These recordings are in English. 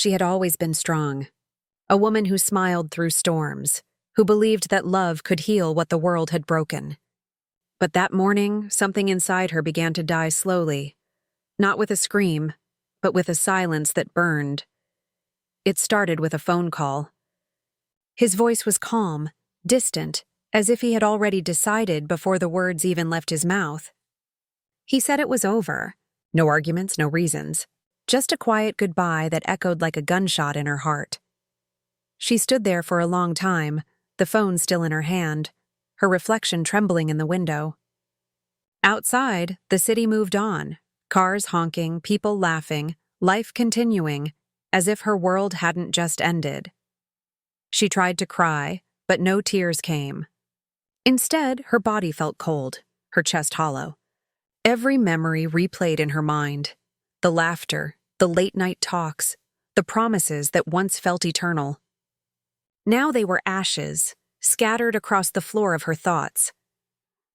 She had always been strong, a woman who smiled through storms, who believed that love could heal what the world had broken. But that morning, something inside her began to die slowly, not with a scream, but with a silence that burned. It started with a phone call. His voice was calm, distant, as if he had already decided before the words even left his mouth. He said it was over. No arguments, no reasons. Just a quiet goodbye that echoed like a gunshot in her heart. She stood there for a long time, the phone still in her hand, her reflection trembling in the window. Outside, the city moved on, cars honking, people laughing, life continuing, as if her world hadn't just ended. She tried to cry, but no tears came. Instead, her body felt cold, her chest hollow. Every memory replayed in her mind. The laughter, the late-night talks, the promises that once felt eternal. Now they were ashes, scattered across the floor of her thoughts.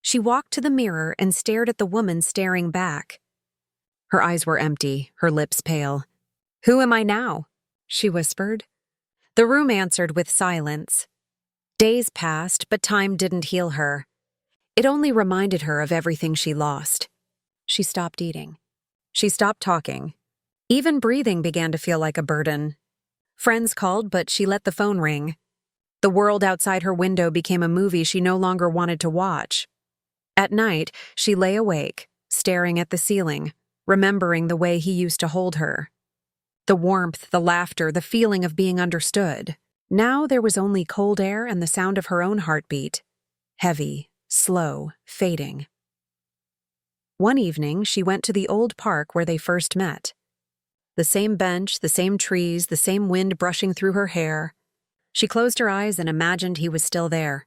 She walked to the mirror and stared at the woman staring back. Her eyes were empty, her lips pale. "Who am I now?" she whispered. The room answered with silence. Days passed, but time didn't heal her. It only reminded her of everything she lost. She stopped eating. She stopped talking. Even breathing began to feel like a burden. Friends called, but she let the phone ring. The world outside her window became a movie she no longer wanted to watch. At night, she lay awake, staring at the ceiling, remembering the way he used to hold her. The warmth, the laughter, the feeling of being understood. Now there was only cold air and the sound of her own heartbeat. Heavy, slow, fading. One evening, she went to the old park where they first met. The same bench, the same trees, the same wind brushing through her hair. She closed her eyes and imagined he was still there.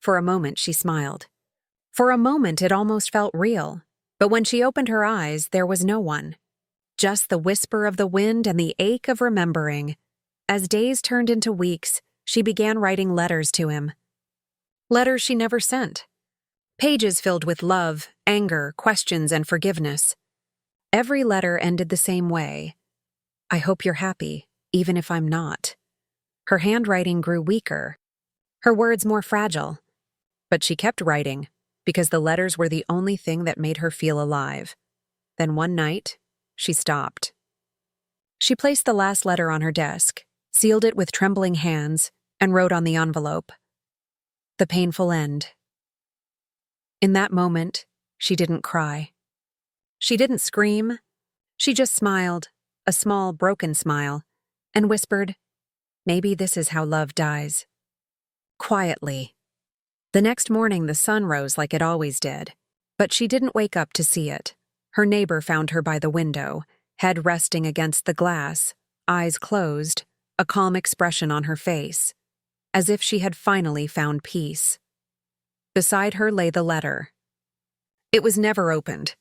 For a moment, she smiled. For a moment, it almost felt real. But when she opened her eyes, there was no one. Just the whisper of the wind and the ache of remembering. As days turned into weeks, she began writing letters to him. Letters she never sent. Pages filled with love, anger, questions, and forgiveness. Every letter ended the same way. "I hope you're happy, even if I'm not." Her handwriting grew weaker, her words more fragile. But she kept writing, because the letters were the only thing that made her feel alive. Then one night, she stopped. She placed the last letter on her desk, sealed it with trembling hands, and wrote on the envelope, "The painful end." In that moment, she didn't cry. She didn't scream. She just smiled, a small, broken smile, and whispered, "Maybe this is how love dies." Quietly. The next morning, the sun rose like it always did, but she didn't wake up to see it. Her neighbor found her by the window, head resting against the glass, eyes closed, a calm expression on her face, as if she had finally found peace. Beside her lay the letter. It was never opened.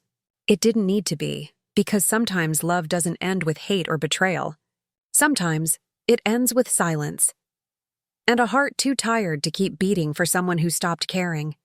It didn't need to be, because sometimes love doesn't end with hate or betrayal. Sometimes it ends with silence. And a heart too tired to keep beating for someone who stopped caring.